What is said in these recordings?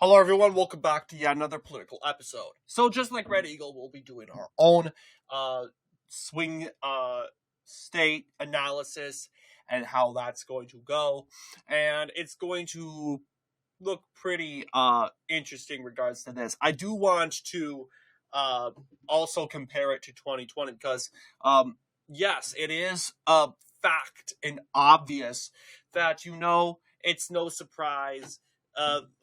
Hello, everyone. Welcome back to yet another political episode. So, just like Red Eagle, we'll be doing our own swing state analysis and how that's going to go, and it's going to look pretty interesting in regards to this. I do want to uh, also compare it to 2020 because yes, it is a fact and obvious that it's no surprise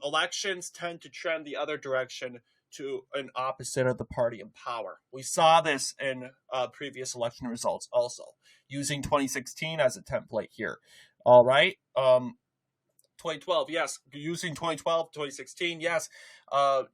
elections tend to trend the other direction to an opposite of the party in power. We saw this in previous election results also, using 2016 as a template here. All right. 2012, yes. Using 2012, 2016, yes.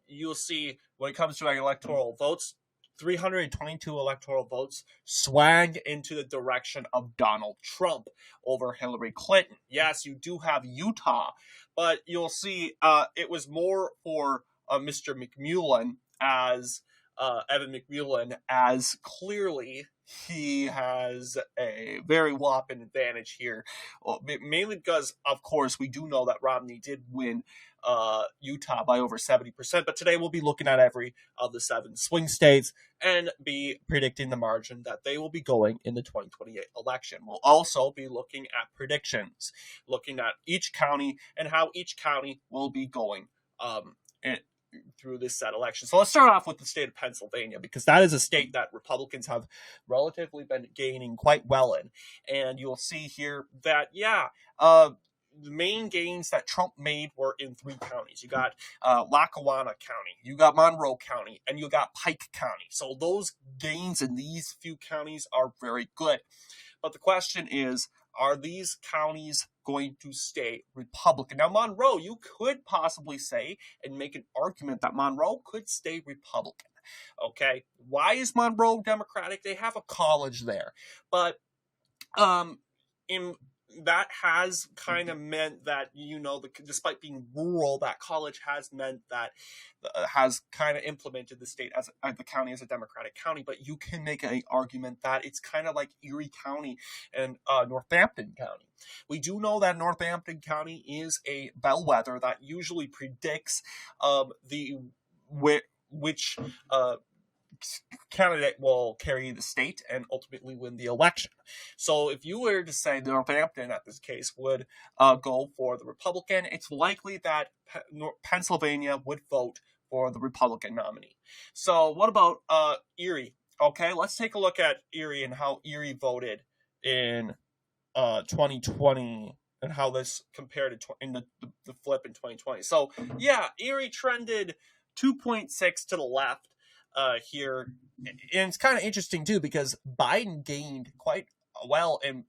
You'll see when it comes to electoral votes, 322 electoral votes swang into the direction of Donald Trump over Hillary Clinton. Yes, you do have Utah, but you'll see it was more for Mr. McMullen as Evan McMullen, as clearly he has a very whopping advantage here. Mainly because, of course, we do know that Romney did win Utah by over 70%. But today we'll be looking at every of the 7 swing states and be predicting the margin that they will be going in the 2028 election. We'll also be looking at predictions, looking at each county and how each county will be going through this said election. So let's start off with the state of Pennsylvania, because that is a state that Republicans have relatively been gaining quite well in. And you'll see here that, the main gains that Trump made were in 3 counties. You got Lackawanna County, you got Monroe County, and you got Pike County. So those gains in these few counties are very good. But the question is, are these counties going to stay Republican? Now, Monroe, you could possibly say and make an argument that Monroe could stay Republican. Okay, why is Monroe Democratic? They have a college there, but in that has kind of meant that, despite being rural, that college has meant that has kind of implemented the state as the county as a Democratic county. But you can make an argument that it's kind of like Erie County and Northampton County. We do know that Northampton County is a bellwether that usually predicts which candidate will carry the state and ultimately win the election. So if you were to say Northampton, at this case, would go for the Republican, it's likely that Pennsylvania would vote for the Republican nominee. So what about Erie? Okay, let's take a look at Erie and how Erie voted in 2020 and how this compared to in the flip in 2020. So yeah, Erie trended 2.6 to the left here. And it's kind of interesting too, because Biden gained quite well, and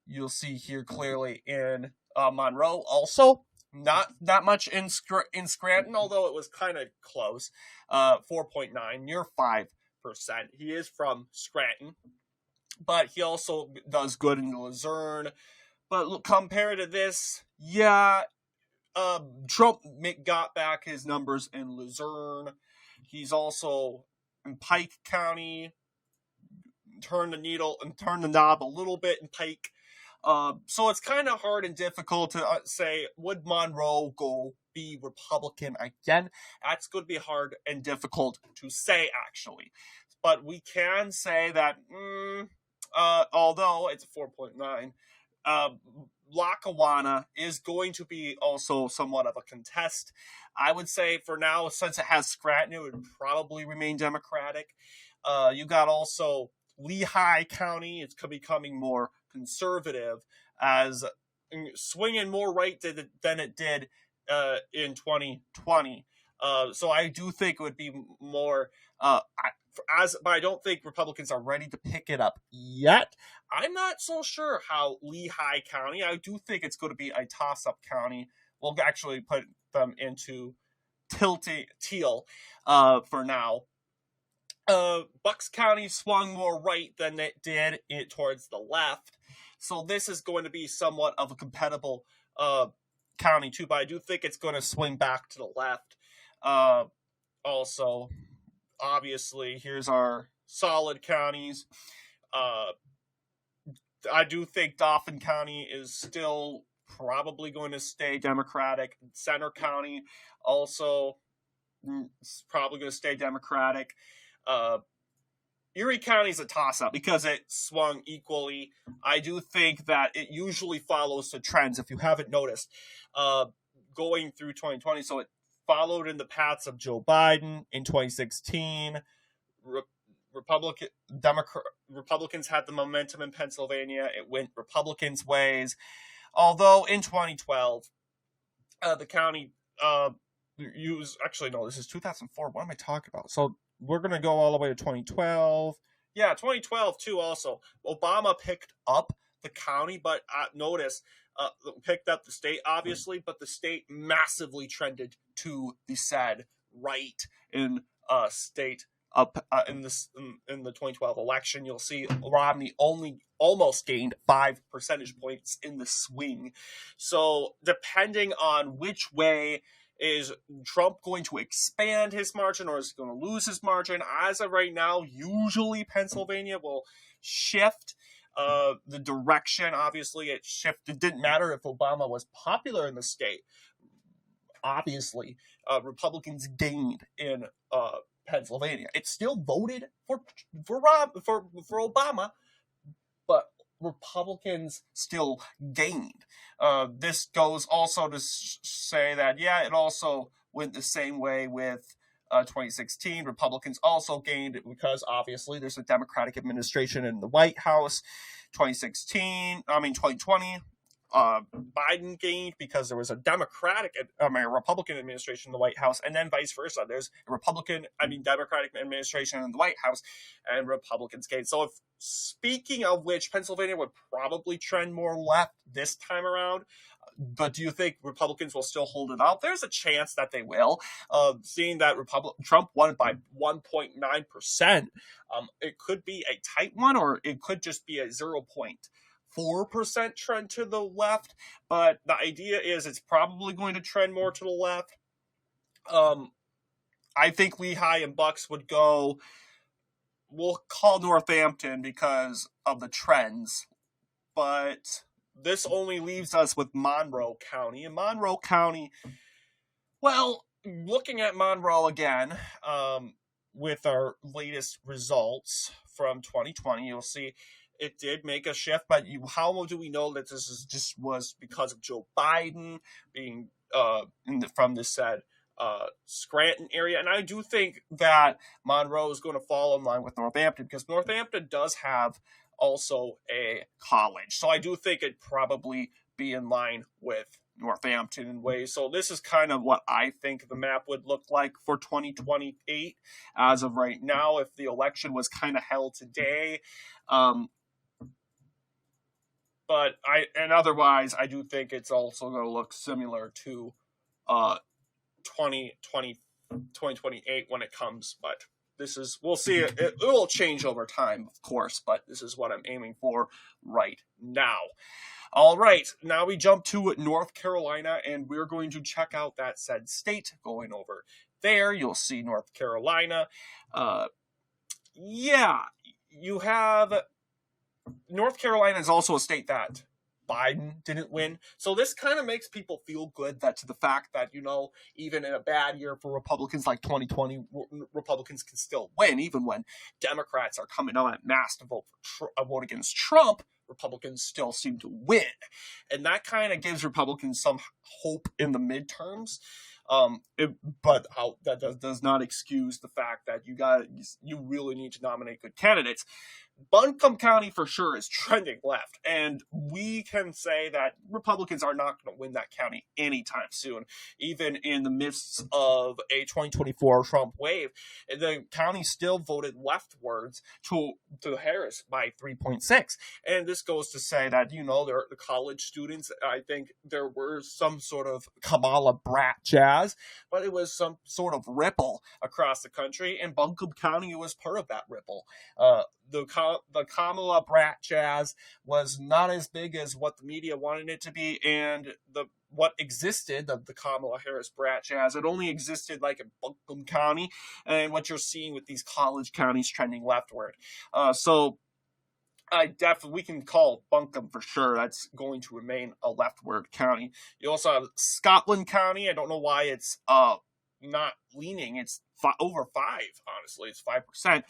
you'll see here clearly in Monroe. Also, not that much in Scranton, although it was kind of close. 4.9, near 5%. He is from Scranton, but he also does good in Luzerne. But look, compared to this, Trump got back his numbers in Luzerne. He's also in Pike County, turned the knob a little bit in Pike. So it's kind of hard and difficult to say, would Monroe be Republican again? That's going to be hard and difficult to say, actually. But we can say that, although it's 4.9, Lackawanna is going to be also somewhat of a contest. I would say for now, since it has Scranton, it would probably remain Democratic. You got also Lehigh County. It's becoming more conservative, as swinging more right than it did in 2020. So I do think it would be more but I don't think Republicans are ready to pick it up yet. I'm not so sure how Lehigh County. I do think it's going to be a toss-up county. We'll actually put them into teal for now. Bucks County swung more right than it did towards the left. So this is going to be somewhat of a compatible county too, but I do think it's going to swing back to the left. Also, obviously, here's our solid counties. I do think Dauphin County is still probably going to stay Democratic. Center County also is probably going to stay Democratic. Erie County is a toss-up because it swung equally. I do think that it usually follows the trends, if you haven't noticed, going through 2020. So it followed in the paths of Joe Biden in 2016. Republicans had the momentum in Pennsylvania. It went Republicans' ways. Although in 2012, the county this is 2004. What am I talking about? So we're going to go all the way to 2012. Yeah, 2012 too also. Obama picked up the county, but notice, picked up the state, obviously, but the state massively trended to the said right in state. In the 2012 election, you'll see Romney only almost gained 5 percentage points in the swing. So depending on which way is Trump going to expand his margin or is he going to lose his margin, as of right now, usually Pennsylvania will shift the direction. Obviously, it shifted. It didn't matter if Obama was popular in the state. Obviously, Republicans gained in Pennsylvania. It still voted for Obama, but Republicans still gained. This goes also to say that, it also went the same way with 2016. Republicans also gained because obviously there's a Democratic administration in the White House. 2020, Biden gained because there was a Republican administration in the White House, and then vice versa. There's a Democratic administration in the White House, and Republicans gained. So, speaking of which, Pennsylvania would probably trend more left this time around. But do you think Republicans will still hold it out? There's a chance that they will. Seeing that Trump won by 1.9%, it could be a tight one, or it could just be a 0.4% trend to the left, but the idea is it's probably going to trend more to the left. I think Lehigh and Bucks would go, we'll call Northampton because of the trends, but this only leaves us with Monroe County. And Monroe County, well, looking at Monroe again, with our latest results from 2020, you'll see it did make a shift, but how do we know that this was because of Joe Biden being from this said Scranton area? And I do think that Monroe is going to fall in line with Northampton because Northampton does have also a college. So I do think it'd probably be in line with Northampton in ways. So this is kind of what I think the map would look like for 2028 as of right now if the election was kind of held today. But otherwise, I do think it's also going to look similar to 2028 when it comes. But we'll see. It will change over time, of course, but this is what I'm aiming for right now. All right, now we jump to North Carolina, and we're going to check out that said state. Going over there, you'll see North Carolina. You have North Carolina is also a state that Biden didn't win. So this kind of makes people feel good that to the fact that, even in a bad year for Republicans like 2020, Republicans can still win. Even when Democrats are coming on at mass to vote against Trump, Republicans still seem to win. And that kind of gives Republicans some hope in the midterms. But that does not excuse the fact that you really need to nominate good candidates. Buncombe County for sure is trending left, and we can say that Republicans are not going to win that county anytime soon. Even in the midst of a 2024 Trump wave, the county still voted leftwards to Harris by 3.6. And this goes to say that, the college students, I think there were some sort of Kamala brat jazz, but it was some sort of ripple across the country, and Buncombe County was part of that ripple. The Kamala brat jazz was not as big as what the media wanted it to be, and what existed of the Kamala Harris brat jazz, it only existed like in Buncombe County, and what you're seeing with these college counties trending leftward. So we can call Buncombe for sure. That's going to remain a leftward county. You also have Scotland County. I don't know why it's not leaning. It's over 5, honestly. It's 5%.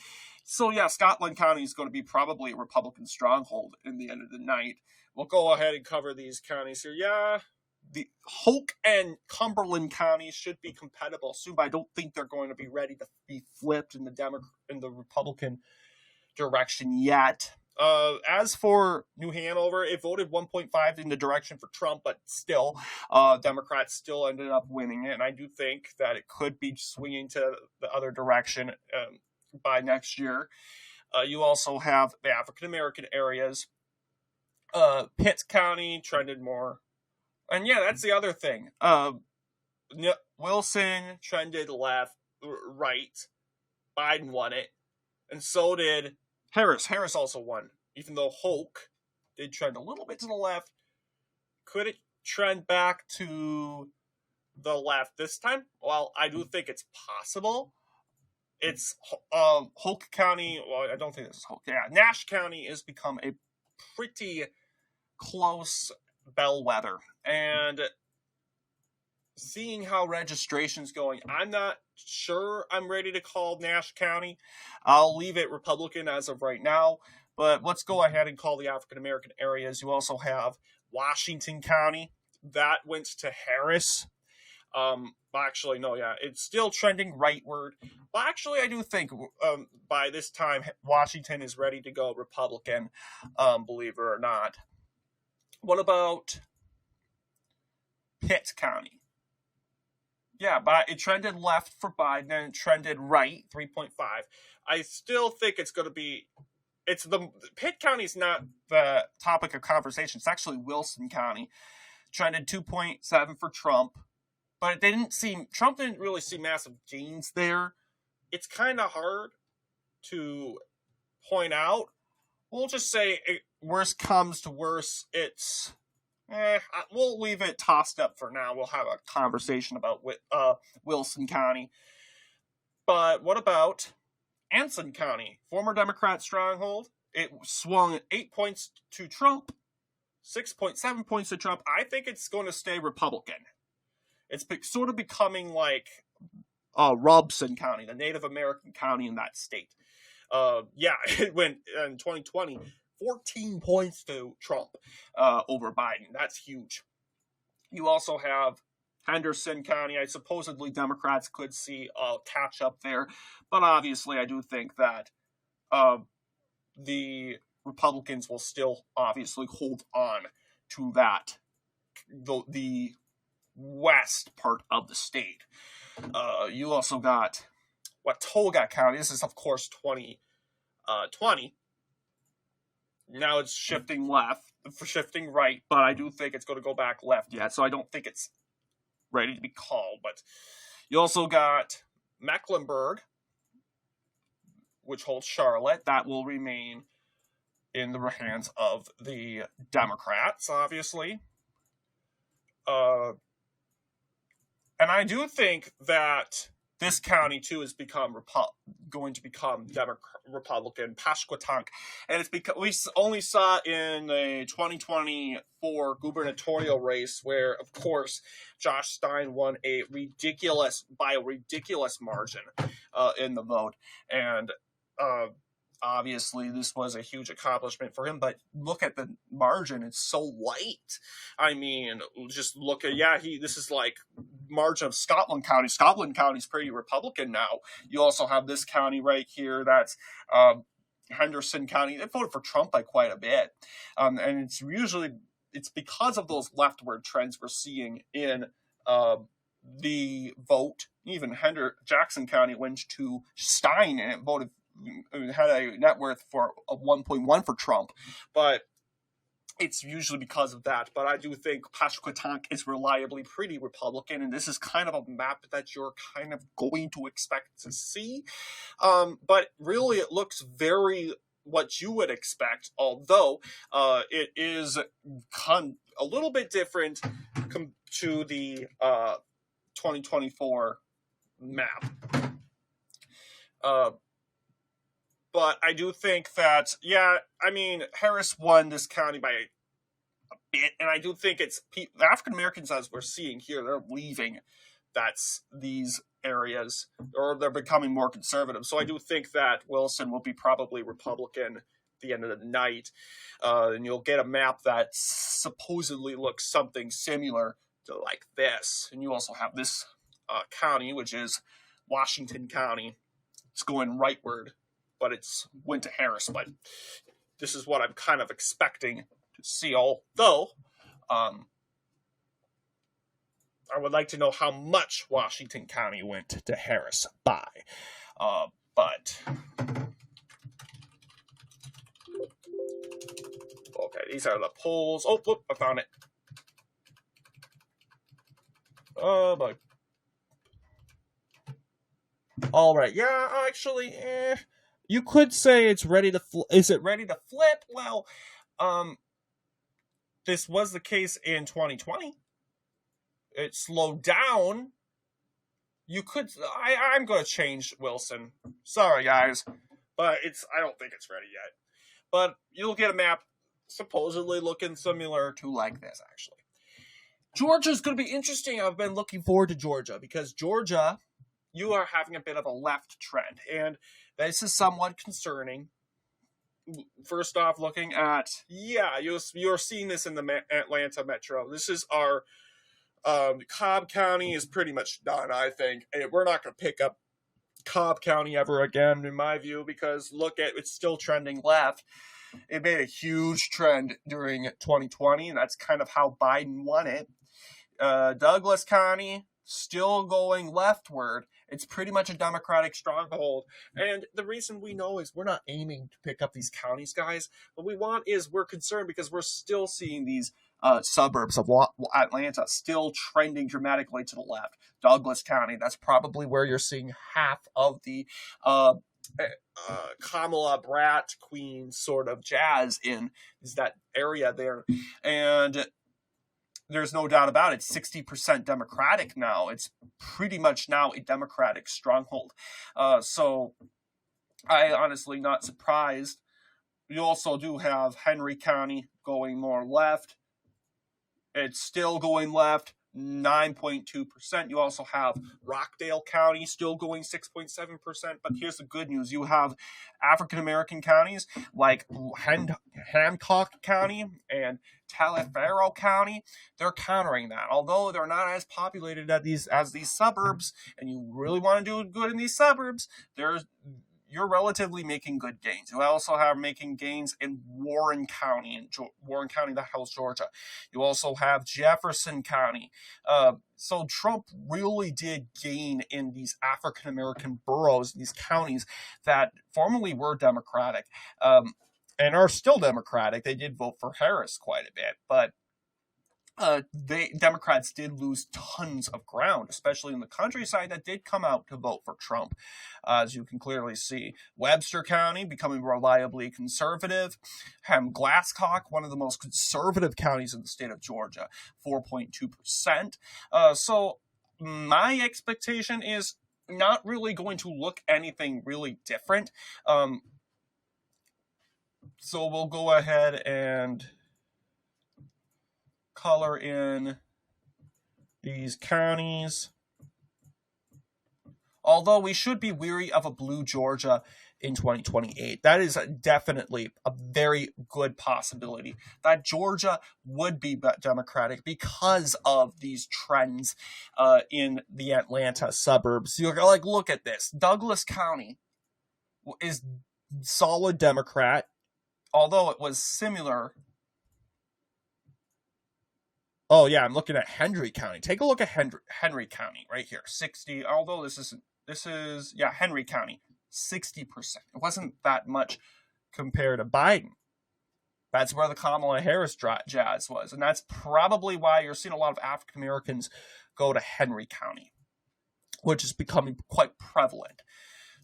So yeah, Scotland County is going to be probably a Republican stronghold in the end of the night. We'll go ahead and cover these counties here. Yeah, the Hoke and Cumberland counties should be compatible soon, but I don't think they're going to be ready to be flipped in the Republican direction yet. As for New Hanover, it voted 1.5 in the direction for Trump, but still, Democrats still ended up winning it, and I do think that it could be swinging to the other direction by next year. You also have the African-American areas. Pitt County trended more. And yeah, that's the other thing. Wilson trended right. Biden won it. And so did Harris. Harris also won. Even though Hoke did trend a little bit to the left. Could it trend back to the left this time? Well, I do think it's possible. It's Hoke County. Well, I don't think this is Hoke. Yeah, Nash County has become a pretty close bellwether. And seeing how registration's going, I'm not sure I'm ready to call Nash County. I'll leave it Republican as of right now. But let's go ahead and call the African-American areas. You also have Washington County. That went to Harris. Actually, no, yeah. It's still trending rightward. But actually, I do think by this time, Washington is ready to go Republican, believe it or not. What about Pitt County? Yeah, but it trended left for Biden and it trended right, 3.5. I still think it's going to be... Pitt County is not the topic of conversation. It's actually Wilson County. Trended 2.7 for Trump. But Trump didn't really see massive gains there. It's kind of hard to point out. We'll just say, worst comes to worst, it's... we'll leave it tossed up for now. We'll have a conversation about Wilson County. But what about Anson County? Former Democrat stronghold. It swung 8 points to Trump, 6.7 points to Trump. I think it's going to stay Republican. It's sort of becoming like Robson County, the Native American county in that state. It went in 2020, 14 points to Trump over Biden. That's huge. You also have Henderson County. Supposedly Democrats could see a catch up there, but obviously I do think that the Republicans will still obviously hold on to that, the west part of the state. You also got Watauga County. This is, of course, 2020. Now it's shifting right, but I do think it's going to go back left yet, so I don't think it's ready to be called. But you also got Mecklenburg, which holds Charlotte. That will remain in the hands of the Democrats, obviously. And I do think that this county, too, is going to become Republican, Pasquotank. And it's because we only saw in the 2024 gubernatorial race where, of course, Josh Stein won by a ridiculous margin in the vote. And obviously, this was a huge accomplishment for him, but look at the margin. It's so light. I mean, just look at, this is like margin of Scotland County. Scotland County is pretty Republican now. You also have this county right here. That's Henderson County. They voted for Trump by quite a bit. And it's because of those leftward trends we're seeing in the vote. Even Jackson County went to Stein and it had a net worth of 1.1 for Trump, but it's usually because of that. But I do think Pasquotank is reliably pretty Republican, and this is kind of a map that you're kind of going to expect to see. But really, it looks very what you would expect, although it is a little bit different to the 2024 map. But I do think that, yeah, I mean, Harris won this county by a bit, and I do think it's the African Americans, as we're seeing here, they're leaving these areas, or they're becoming more conservative. So I do think that Wilson will be probably Republican at the end of the night, and you'll get a map that supposedly looks something similar to like this. And you also have this county, which is Washington County. It's going rightward, but it's went to Harris. But this is what I'm kind of expecting to see. Although, I would like to know how much Washington County went to Harris by. But okay, these are the polls. Oh, look, I found it. Oh, boy. All right. Yeah, actually, you could say it's ready to is it ready to flip? Well, this was the case in 2020. It slowed down. You could I'm going to change Wilson. Sorry, guys, but I don't think it's ready yet. But you'll get a map supposedly looking similar to like this, actually. Georgia's going to be interesting. I've been looking forward to Georgia because Georgia, you are having a bit of a left trend, and this is somewhat concerning. First off, looking at, you're seeing this in the Atlanta metro. This is our Cobb County is pretty much done, I think. And we're not going to pick up Cobb County ever again, in my view, because look at it's still trending left. It made a huge trend during 2020, and that's kind of how Biden won it. Douglas County, still going leftward. It's pretty much a Democratic stronghold. And the reason we know is we're not aiming to pick up these counties, guys. What we want is we're concerned because we're still seeing these suburbs of Atlanta still trending dramatically to the left. Douglas County, that's probably where you're seeing half of the Kamala Brat Queen sort of jazz in, is that area there. And there's no doubt about it, 60% Democratic now. It's pretty much now a Democratic stronghold. So I honestly not surprised. You also do have Henry County going more left. It's still going left, 9.2%. You also have Rockdale County still going 6.7%. But here's the good news. You have African-American counties like Hancock County and Taliaferro County. They're countering that. Although they're not as populated as these suburbs, and you really want to do good in these suburbs, you're relatively making good gains. You also have making gains in Warren County, that house Georgia. You also have Jefferson County. So Trump really did gain in these African-American boroughs, these counties that formerly were Democratic, and are still Democratic. They did vote for Harris quite a bit, but Democrats did lose tons of ground, especially in the countryside that did come out to vote for Trump, as you can clearly see. Webster County becoming reliably conservative. Glasscock, one of the most conservative counties in the state of Georgia, 4.2%. So my expectation is not really going to look anything really different. So we'll go ahead and color in these counties. Although we should be weary of a blue Georgia in 2028. That is definitely a very good possibility that Georgia would be Democratic because of these trends in the Atlanta suburbs. You're like, look at this. Douglas County is solid Democrat, although it was similar. Oh, yeah, I'm looking at Henry County. Take a look at Henry County right here. 60, although this is Henry County, 60%. It wasn't that much compared to Biden. That's where the Kamala Harris jazz was. And that's probably why you're seeing a lot of African Americans go to Henry County, which is becoming quite prevalent.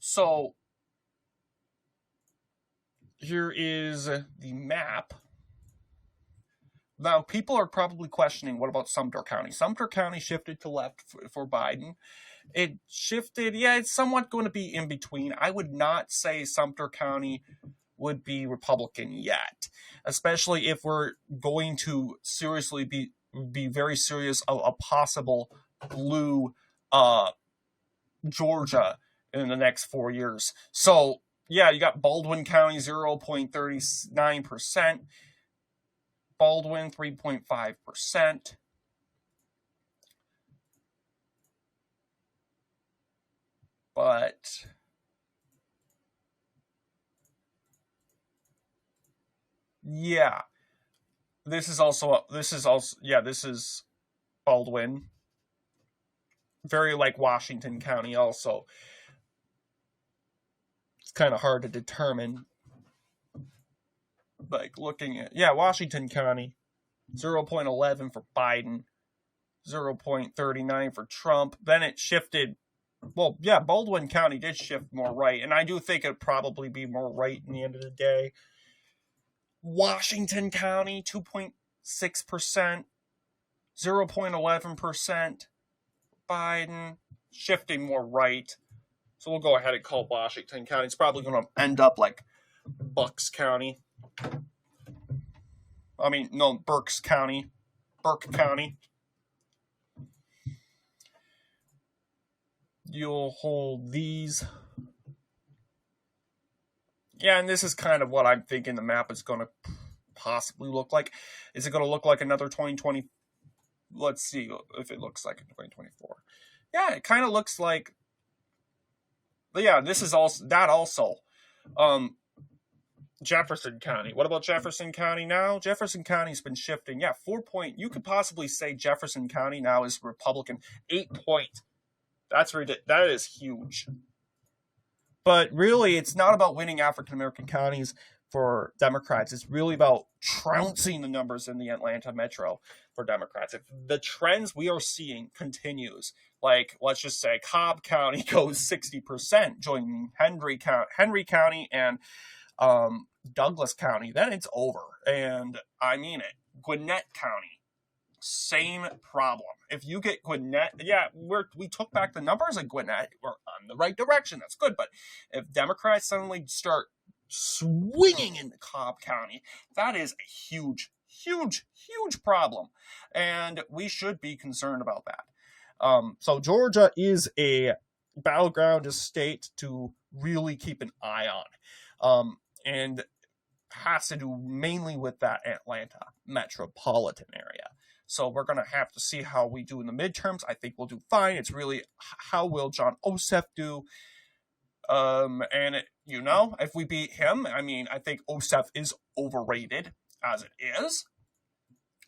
So here is the map Now, people are probably questioning, what about Sumter County? Sumter County shifted to left for Biden. It shifted, yeah, it's somewhat going to be in between. I would not say Sumter County would be Republican yet, especially if we're going to seriously be very serious of a possible blue Georgia in the next 4 years. So, yeah, you got Baldwin County, 0.39%. Baldwin, 3.5%. But yeah, this is Baldwin. Very like Washington County also. It's kind of hard to determine. Like looking at, Washington County, 0.11 for Biden, 0.39 for Trump. Then it shifted. Well, yeah, Baldwin County did shift more right, and I do think it'd probably be more right in the end of the day. Washington County, 2.6%, 0.11%. Biden, shifting more right. So we'll go ahead and call Washington County. It's probably going to end up like Berks County. Burke County. You'll hold these. Yeah, and this is kind of what I'm thinking the map is going to possibly look like. Is it going to look like another 2020? Let's see if it looks like 2024. Yeah, it kind of looks like. But yeah, this is also that also. Jefferson County. What about Jefferson County now? Jefferson County's been shifting. Yeah, 4 point. You could possibly say Jefferson County now is Republican. 8 point. That's ridiculous. That is huge. But really, it's not about winning African American counties for Democrats. It's really about trouncing the numbers in the Atlanta metro for Democrats. If the trends we are seeing continues, like let's just say Cobb County goes 60%, joining Henry County and Douglas County, then it's over. And I mean it. Gwinnett County, same problem. If you get Gwinnett, we took back the numbers in Gwinnett. We're on the right direction. That's good. But if Democrats suddenly start swinging into Cobb County, that is a huge, huge, huge problem. And we should be concerned about that. So Georgia is a battleground state to really keep an eye on. And has to do mainly with that Atlanta metropolitan area. So we're going to have to see how we do in the midterms. I think we'll do fine. It's really how will Jon Ossoff do? If we beat him, I mean, I think Ossoff is overrated as it is.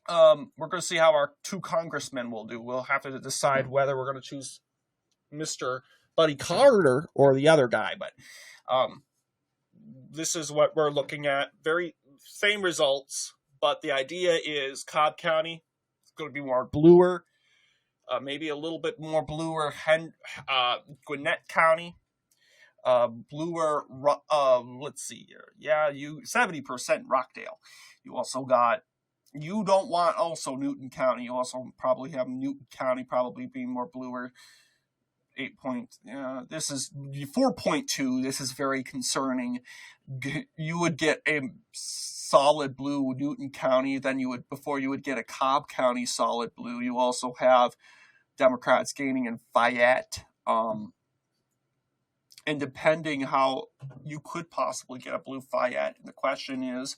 We're going to see how our 2 congressmen will do. We'll have to decide whether we're going to choose Mr. Buddy Carter or the other guy. But this is what we're looking at. Very same results, but the idea is Cobb County is going to be more bluer, maybe a little bit more bluer. Gwinnett County, bluer. Let's see here. Yeah, 70% Rockdale. You also got. You don't want also Newton County. You also probably have Newton County probably being more bluer. 8 point. This is 4.2. This is very concerning. You would get a solid blue Newton County, then before you would get a Cobb County solid blue. You also have Democrats gaining in Fayette. And depending how you could possibly get a blue Fayette. And the question is,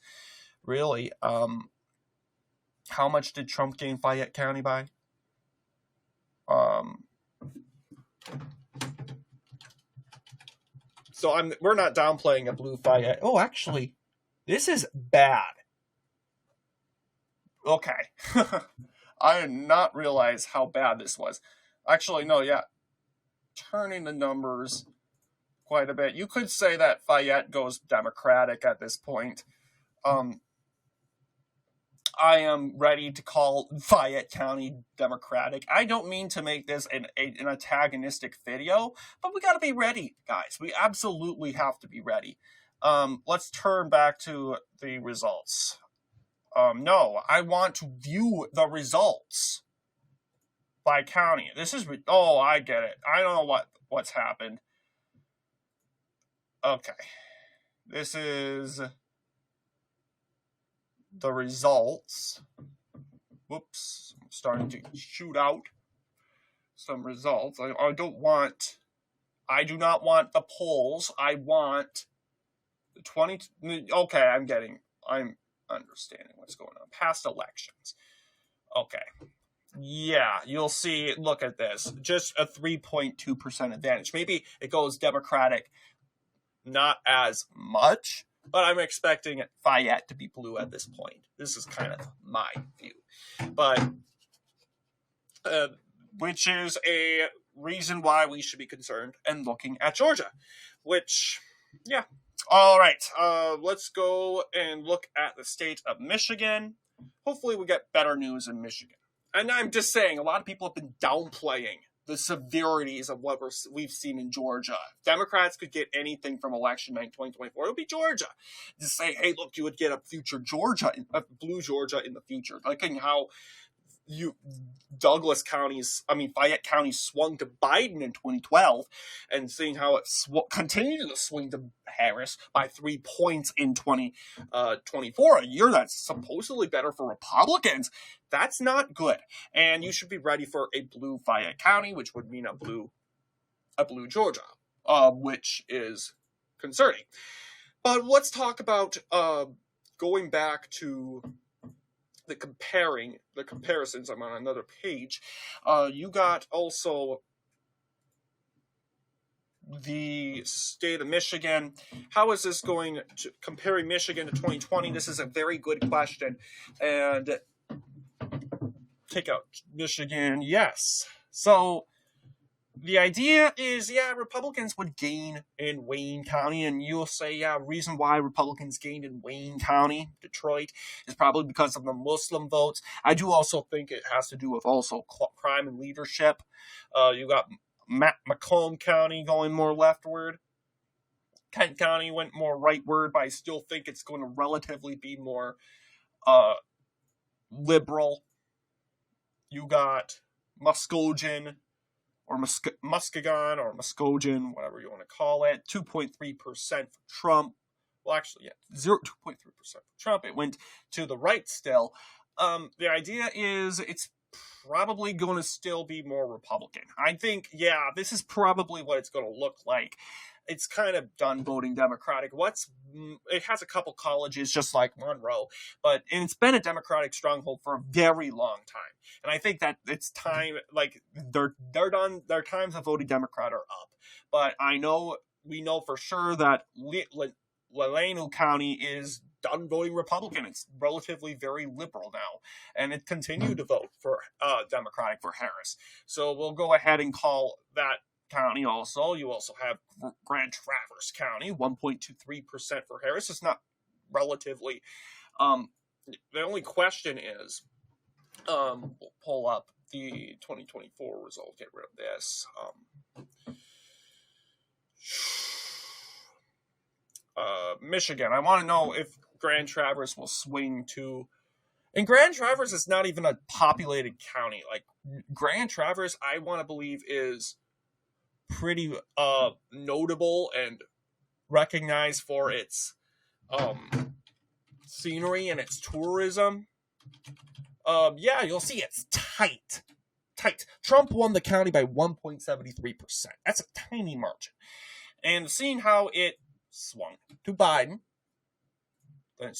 really, how much did Trump gain Fayette County by? So we're not downplaying a blue Fayette. Oh, actually, this is bad. Okay. I did not realize how bad this was. Actually, no, yeah. Turning the numbers quite a bit. You could say that Fayette goes Democratic at this point. I am ready to call Fayette County Democratic. I don't mean to make this an antagonistic video, but we got to be ready, guys. We absolutely have to be ready. Let's turn back to the results. No, I want to view the results by county. This is, oh, I get it. I don't know what's happened. Okay. This is the results. Whoops. I'm starting to shoot out some results. I do not want the polls. I want the 20. Okay, I'm understanding what's going on. Past elections. Okay. Yeah, you'll see, look at this. Just a 3.2% advantage. Maybe it goes Democratic not as much, but I'm expecting Fayette to be blue at this point. This is kind of my view. But, which is a reason why we should be concerned and looking at Georgia, which, yeah. All right, let's go and look at the state of Michigan. Hopefully we get better news in Michigan. And I'm just saying, a lot of people have been downplaying the severities of what we've seen in Georgia. Democrats could get anything from election night 2024. It would be Georgia. Just say, hey, look, you would get a future Georgia, a blue Georgia in the future. Like how Fayette County swung to Biden in 2012, and seeing how it continued to swing to Harris by 3 points in 2024, a year that's supposedly better for Republicans. That's not good, and you should be ready for a blue Fayette County, which would mean a blue Georgia, which is concerning. But let's talk about going back to the comparisons. I'm on another page. You got also the state of Michigan. How is this going to comparing Michigan to 2020? This is a very good question. And take out Michigan, yes. So the idea is, Republicans would gain in Wayne County, and you'll say, reason why Republicans gained in Wayne County, Detroit, is probably because of the Muslim votes. I do also think it has to do with also crime and leadership. You got Macomb County going more leftward. Kent County went more rightward, but I still think it's going to relatively be more liberal. You got Muskegon, or Muskegon, or Muskegon, whatever you want to call it, 2.3% for Trump. Well, actually, 2.3% for Trump. It went to the right still. The idea is it's probably going to still be more Republican. I think, this is probably what it's going to look like. It's kind of done voting Democratic. It has a couple colleges just like Monroe, and it's been a Democratic stronghold for a very long time. And I think that it's time, like they're done. Their times of voting Democrat are up. But we know for sure that Llano County is done voting Republican. It's relatively very liberal now, and it continued to vote for Democratic for Harris. So we'll go ahead and call that county also. You also have Grand Traverse County, 1.23% for Harris. It's not relatively. The only question is, we'll pull up the 2024 result. Get rid of this. Michigan. I want to know if Grand Traverse will swing to. And Grand Traverse is not even a populated county. Like Grand Traverse, I want to believe is pretty notable and recognized for its scenery and its tourism. You'll see it's tight. Trump won the county by 1.73%. That's a tiny margin. And seeing how it swung to Biden, then it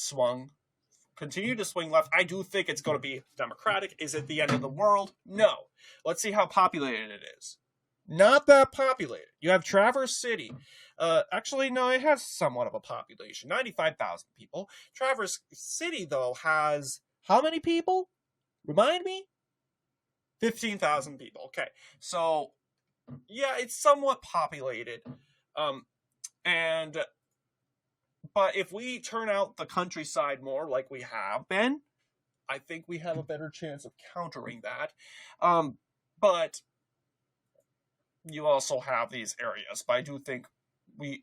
continued to swing left. I do think it's going to be Democratic. Is it the end of the world? No. Let's see how populated it is. Not that populated. You have Traverse City. Actually, no, it has somewhat of a population. 95,000 people. Traverse City, though, has how many people? Remind me? 15,000 people. Okay. So, it's somewhat populated. But if we turn out the countryside more like we have been, I think we have a better chance of countering that. But you also have these areas, but I do think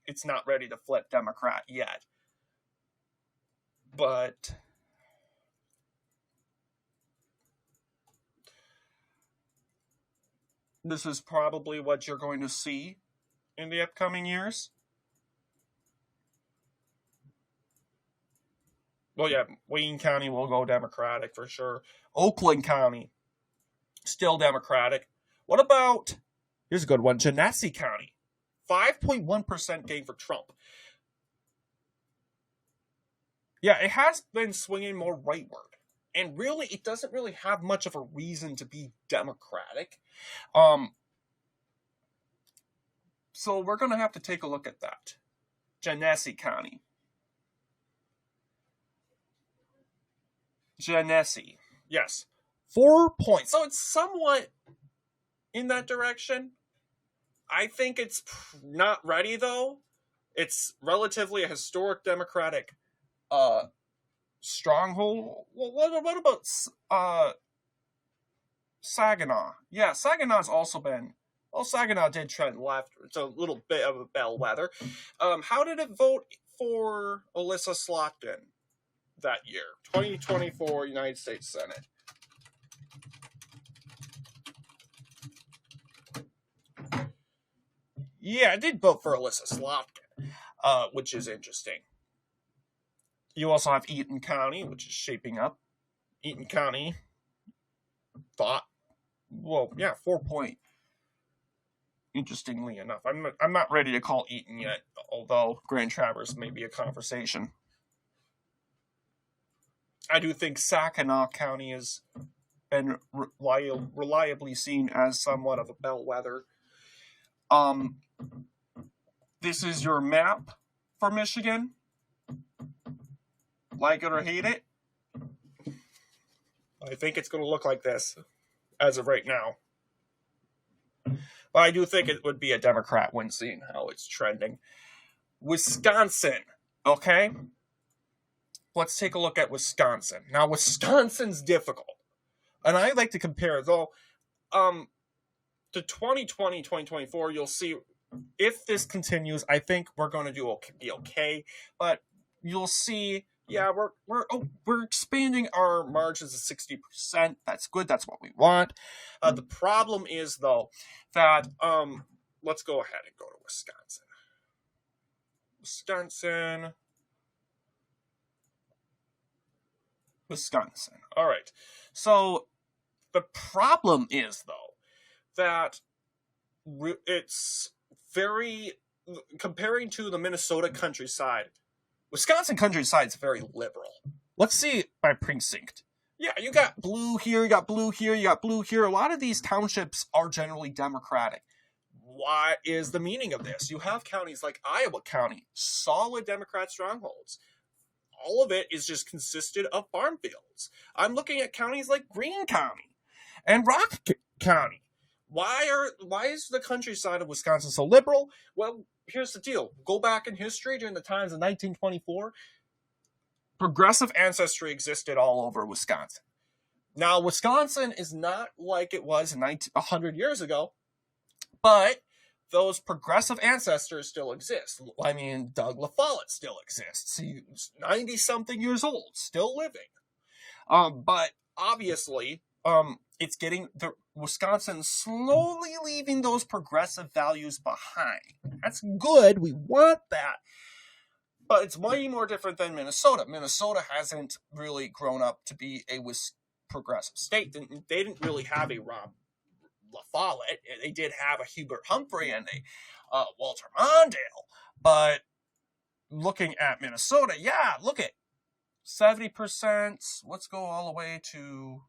it's not ready to flip Democrat yet. But This is probably what you're going to see in the upcoming years. Well, yeah, Wayne County will go Democratic for sure. Oakland County, still Democratic. What about, here's a good one, Genesee County, 5.1% gain for Trump. Yeah, it has been swinging more rightward. And really, it doesn't really have much of a reason to be Democratic. So we're going to have to take a look at that. Genesee County. Genesee. Yes. 4 points. So it's somewhat in that direction. I think it's not ready, though. It's relatively a historic Democratic stronghold. Well, what about Saginaw? Yeah, Saginaw's also been... Well, Saginaw did trend left. It's a little bit of a bellwether. How did it vote for Alyssa Slotkin that year? 2024 United States Senate. Yeah, I did vote for Alyssa Slotkin, which is interesting. You also have Eaton County, which is shaping up. Eaton County thought, well, yeah, 4 point. Interestingly enough, I'm not ready to call Eaton yet, although Grand Traverse may be a conversation. I do think Saginaw County has been reliably seen as somewhat of a bellwether. This is your map for Michigan. Like it or hate it, I think it's going to look like this as of right now. But I do think it would be a Democrat win, seeing how it's trending. Wisconsin, okay? Let's take a look at Wisconsin. Now, Wisconsin's difficult. And I like to compare, though, to 2020, 2024, you'll see if this continues, I think we're going to be okay. But you'll see, yeah, we're expanding our margins to 60%. That's good. That's what we want. The problem is, though, that let's go ahead and go to Wisconsin. Wisconsin. All right. So the problem is, though, that it's very, comparing to the Minnesota countryside, Wisconsin countryside is very liberal. Let's see by precinct. Yeah, you got blue here, you got blue here, you got blue here. A lot of these townships are generally Democratic. What is the meaning of this? You have counties like Iowa County, solid Democrat strongholds. All of it is just consisted of farm fields. I'm looking at counties like Greene County and Rock County. Why is the countryside of Wisconsin so liberal? Well, here's the deal. Go back in history during the times of 1924. Progressive ancestry existed all over Wisconsin. Now, Wisconsin is not like it was 100 years ago, but those progressive ancestors still exist. I mean, Doug LaFollette still exists. He's 90-something years old, still living. But obviously, it's getting the Wisconsin slowly leaving those progressive values behind. That's good. We want that. But it's way more different than Minnesota. Minnesota hasn't really grown up to be a progressive state. They didn't really have a Rob LaFollette. They did have a Hubert Humphrey and a Walter Mondale. But looking at Minnesota, yeah, look at 70%. Let's go all the way to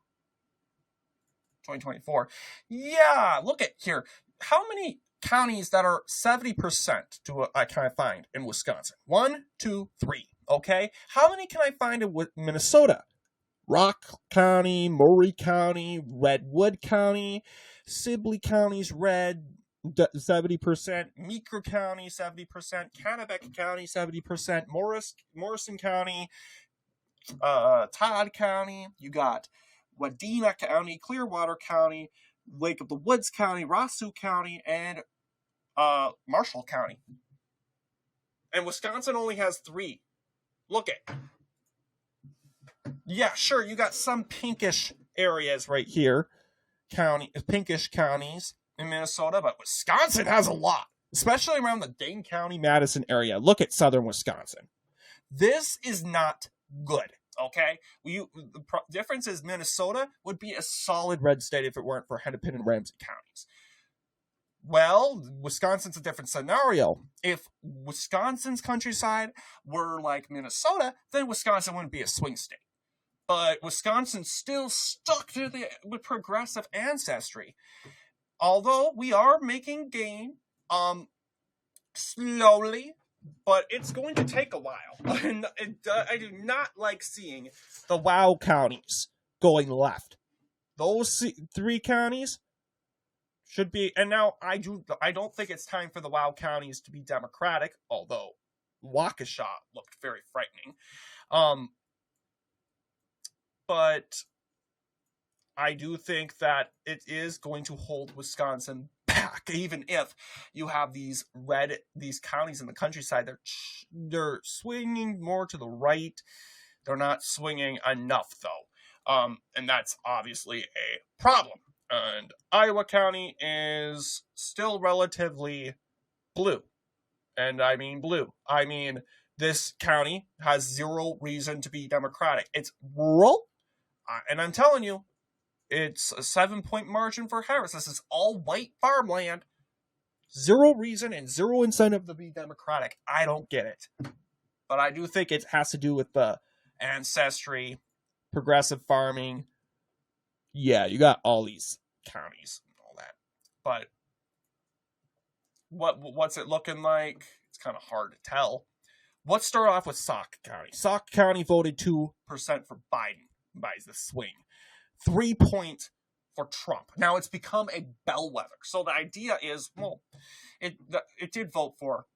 2024. Yeah, look at here. How many counties that are 70% can I find in Wisconsin? 1, 2, 3. Okay. How many can I find in Minnesota? Rock County, Maury County, Redwood County, Sibley County's red, 70%, Meeker County, 70%, Kennebec County, 70%, Morrison County, Todd County. You got Wadena County, Clearwater County, Lake of the Woods County, Rossou County, and Marshall County. And Wisconsin only has 3. Look at. Yeah, sure, you got some pinkish areas right here. Pinkish counties. in Minnesota, but Wisconsin has a lot, especially around the Dane County, Madison area. Look at southern Wisconsin. This is not good, okay? The difference is Minnesota would be a solid red state if it weren't for Hennepin and Ramsey counties. Well, Wisconsin's a different scenario. If Wisconsin's countryside were like Minnesota, then Wisconsin wouldn't be a swing state. But Wisconsin's still stuck to the progressive ancestry. Although we are making gain, slowly, but it's going to take a while. And I do not like seeing the WOW counties going left. Those 3 counties should be, and now I don't think it's time for the WOW counties to be Democratic, although Waukesha looked very frightening. But I do think that it is going to hold Wisconsin back, even if you have these counties in the countryside. They're swinging more to the right. They're not swinging enough, though, and that's obviously a problem. And Iowa County is still relatively blue, and I mean blue. I mean, this county has zero reason to be Democratic. It's rural, and I'm telling you, it's a 7-point margin for Harris. This is all white farmland. Zero reason and zero incentive to be Democratic. I don't get it. But I do think it has to do with the ancestry, progressive farming. Yeah, you got all these counties and all that. But what's it looking like? It's kind of hard to tell. Let's start off with Sauk County. Sauk County voted 2% for Biden by the swing. 3 points for Trump. Now it's become a bellwether. So the idea is, well, it did vote for.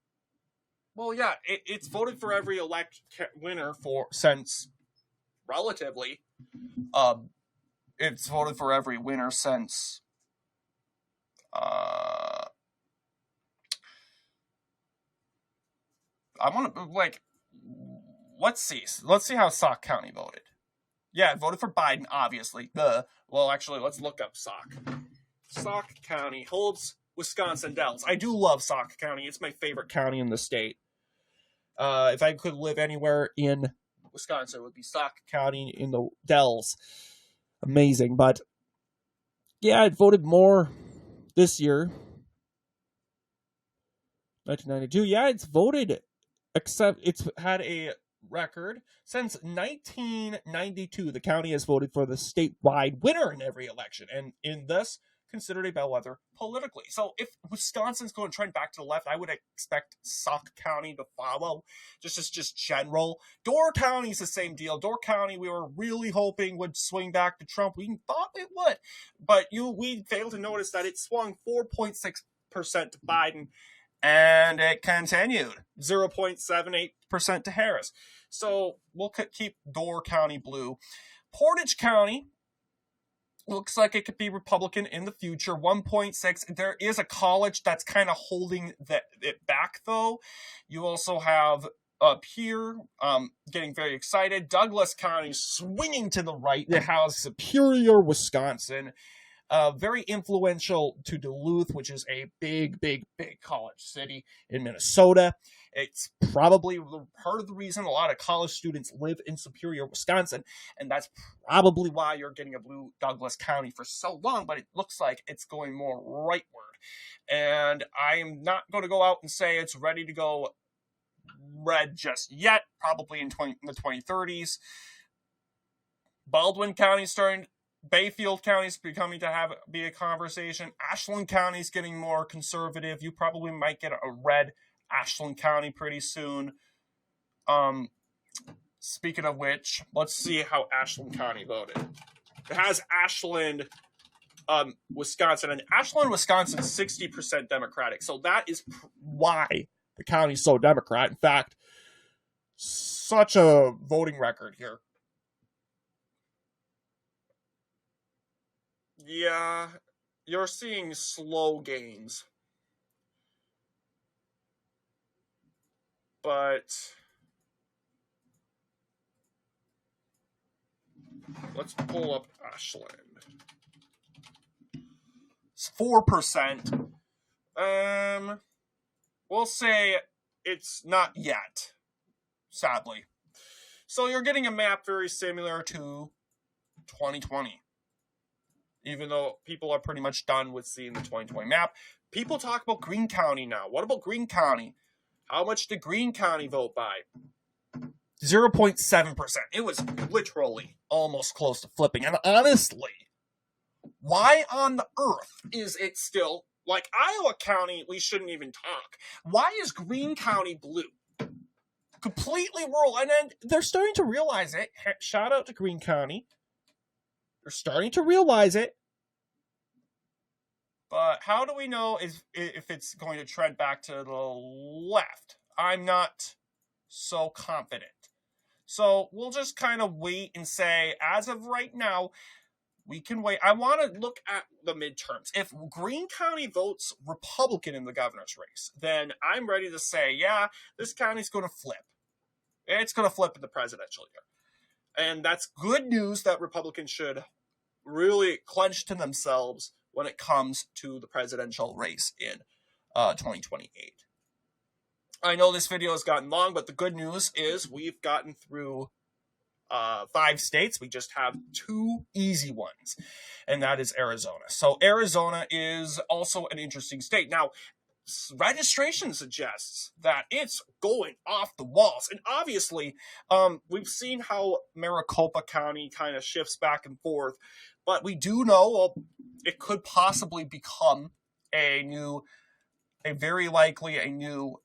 Well, yeah, it's voted for every winner since relatively. It's voted for every winner since. I want to let's see how Sauk County voted. Yeah, voted for Biden, obviously. Well, actually, let's look up Sauk. Sauk County holds Wisconsin Dells. I do love Sauk County. It's my favorite county in the state. If I could live anywhere in Wisconsin, it would be Sauk County in the Dells. Amazing. But, yeah, it voted more this year. 1992. Yeah, it's voted, except it's had a record since 1992. The county has voted for the statewide winner in every election, and in this considered a bellwether politically. So if Wisconsin's going to trend back to the left, I would expect Sauk County to follow. Just general. Door County's the same deal. Door County, we were really hoping would swing back to Trump. We thought it would, but we failed to notice that it swung 4.6% to Biden. And it continued 0.78% to Harris. So we'll keep Door County blue. Portage County looks like it could be Republican in the future. 1.6. There is a college that's kind of holding it back, though. You also have up here getting very excited. Douglas County swinging to the right. It has Superior, Wisconsin. Very influential to Duluth, which is a big college city in Minnesota. It's probably part of the reason a lot of college students live in Superior, Wisconsin, and that's probably why you're getting a blue Douglas County for so long, but it looks like it's going more rightward. And I'm not going to go out and say it's ready to go red just yet, probably in the 2030s. Baldwin County starting. Bayfield County's becoming to be a conversation. Ashland County's getting more conservative. You probably might get a red Ashland County pretty soon. Speaking of which, let's see how Ashland County voted. It has Ashland, Wisconsin, and Ashland, Wisconsin, 60% Democratic. So that is why the county's so Democrat. In fact, such a voting record here. Yeah, you're seeing slow gains. But let's pull up Ashland. 4%. We'll say it's not yet, sadly. So you're getting a map very similar to 2020. Even though people are pretty much done with seeing the 2020 map. People talk about Greene County now. What about Greene County? How much did Greene County vote by? 0.7%. It was literally almost close to flipping. And honestly, why on the earth is it still, like Iowa County, we shouldn't even talk. Why is Greene County blue? Completely rural. And then they're starting to realize it. Shout out to Greene County. They're starting to realize it. But how do we know if it's going to trend back to the left? I'm not so confident. So we'll just kind of wait and say, as of right now, we can wait. I want to look at the midterms. If Greene County votes Republican in the governor's race, then I'm ready to say, yeah, this county's going to flip. It's going to flip in the presidential year. And that's good news that Republicans should really clench to themselves when it comes to the presidential race in 2028. I know this video has gotten long, but the good news is we've gotten through 5 states. We just have 2 easy ones, and that is Arizona. So Arizona is also an interesting state. Now, registration suggests that it's going off the walls. And obviously, we've seen how Maricopa County kind of shifts back and forth. But we do know it could possibly become very likely a new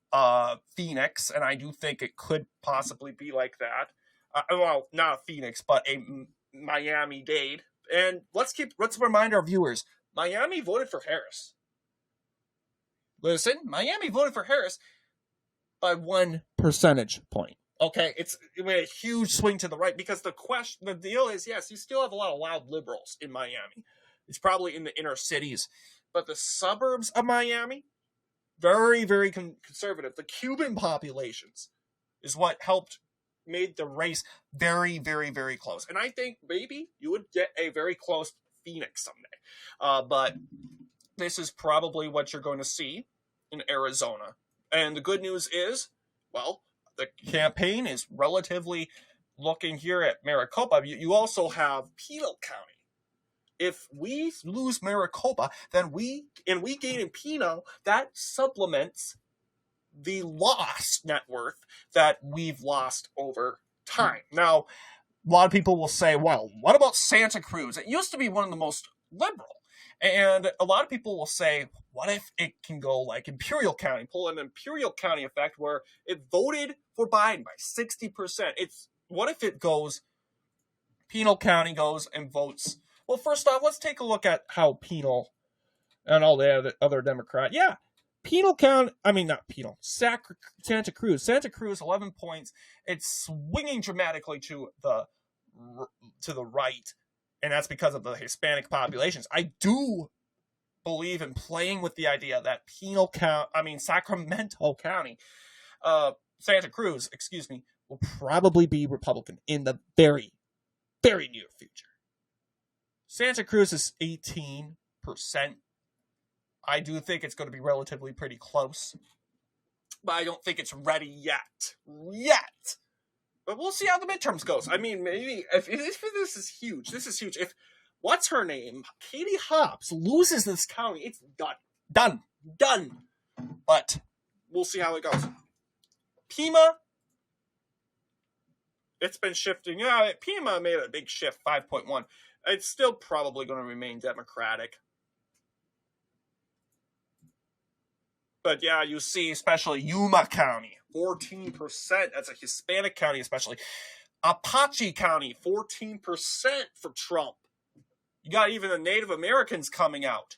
Phoenix. And I do think it could possibly be like that. Well, not Phoenix, but a Miami-Dade. And let's remind our viewers, Miami voted for Harris. Listen, Miami voted for Harris by 1 percentage point. Okay, it made a huge swing to the right because the deal is, yes, you still have a lot of loud liberals in Miami. It's probably in the inner cities, but the suburbs of Miami, very, very conservative. The Cuban populations is what made the race very, very, very close. And I think maybe you would get a very close Phoenix someday. But this is probably what you're going to see in Arizona. And the good news is, well, the campaign is relatively looking here at Maricopa. You also have Pinal County. If we lose Maricopa, then we gain in Pinal, that supplements the lost net worth that we've lost over time. Now, a lot of people will say, well, what about Santa Cruz? It used to be one of the most liberal. And a lot of people will say, what if it can go like Imperial County, pull an Imperial County effect where it voted for Biden by 60%. What if it goes, Pinal County goes and votes? Well, first off, let's take a look at how Pinal and all the other Democrat. Yeah, Santa Cruz. Santa Cruz, 11 points. It's swinging dramatically to the right. And that's because of the Hispanic populations. I do believe in playing with the idea that Sacramento County, Santa Cruz, will probably be Republican in the very, very near future. Santa Cruz is 18%. I do think it's going to be relatively pretty close. But I don't think it's ready yet. But we'll see how the midterms goes. I mean, maybe if this is huge. This is huge. If what's her name, Katie Hobbs, loses this county, it's done. But we'll see how it goes. Pima, it's been shifting. Yeah, Pima made a big shift, 5.1. It's still probably going to remain Democratic. But yeah, you see, especially Yuma County, 14%. That's a Hispanic county, especially. Apache County, 14% for Trump. You got even the Native Americans coming out.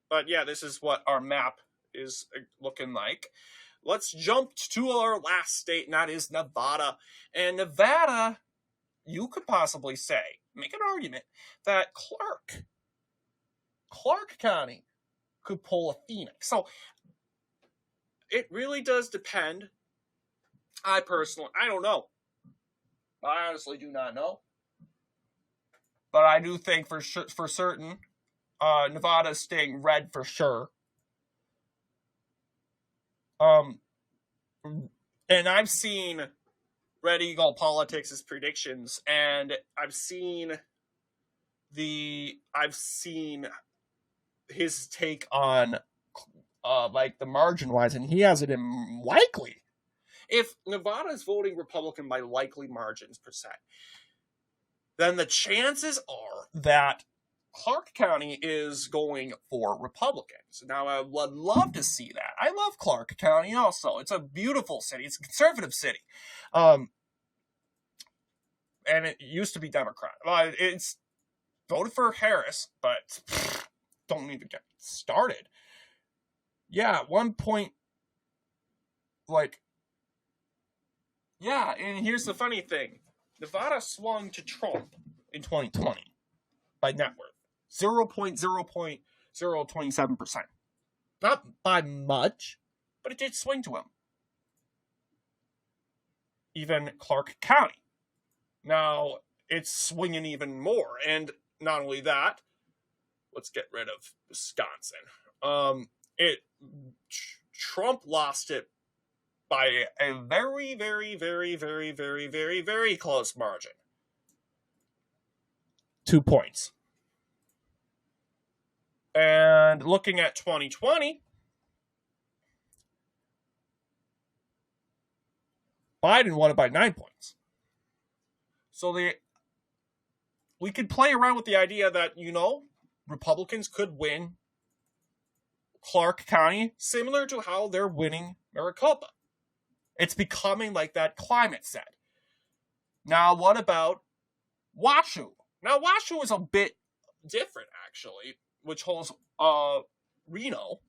But yeah, this is what our map is looking like. Let's jump to our last state, and that is Nevada. And Nevada, you could possibly make an argument that Clark County could pull a Phoenix. So it really does depend. I don't know. I honestly do not know. but I do think for certain, Nevada is staying red for sure. And I've seen Red Eagle Politics' predictions, and I've seen his take on like the margin wise, and he has it in likely. If Nevada is voting Republican by likely margins percent, then the chances are that Clark County is going for Republicans. Now, I would love to see that. I love Clark County also. It's a beautiful city. It's a conservative city. And it used to be Democrat. It's voted for Harris, but don't even get started. Yeah, at one point, and here's the funny thing. Nevada swung to Trump in 2020 by net worth. 0.027%. Not by much, but it did swing to him. Even Clark County. Now, it's swinging even more. And not only that, let's get rid of Wisconsin. Trump lost it by a very, very, very, very, very, very, very close margin. 2 points. And looking at 2020, Biden won it by 9 points. So we could play around with the idea that, Republicans could win Clark County, similar to how they're winning Maricopa. It's becoming like that climate set. Now, what about Washoe? Now, Washoe is a bit different, actually, which holds Reno.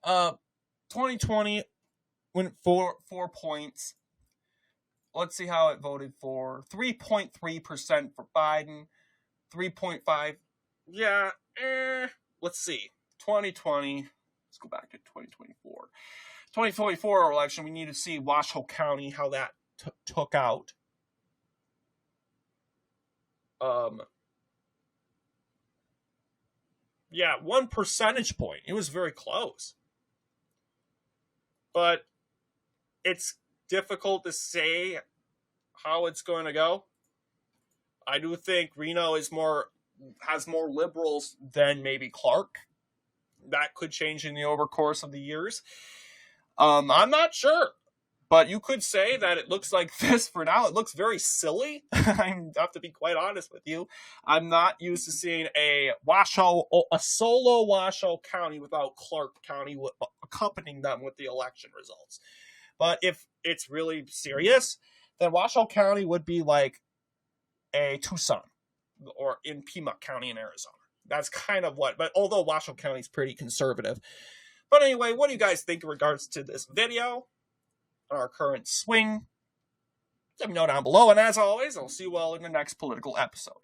2020 went 4 points. Let's see how it voted for. 3.3% for Biden. 3.5. Yeah, let's see. 2020. Let's go back to 2024. 2024 election, we need to see Washoe County, how that took out. Yeah, 1 percentage point. It was very close. But it's difficult to say how it's going to go. I do think Reno has more liberals than maybe Clark. That could change in the overcourse of the years. I'm not sure. But you could say that it looks like this for now. It looks very silly. I have to be quite honest with you. I'm not used to seeing a solo Washoe County without Clark County accompanying them with the election results. But if it's really serious, then Washoe County would be like a Tucson or in Pima County in Arizona. That's kind of what, but although Washoe County is pretty conservative. But anyway, what do you guys think in regards to this video? Our current swing? Let me know down below, and as always, I'll see you all in the next political episode.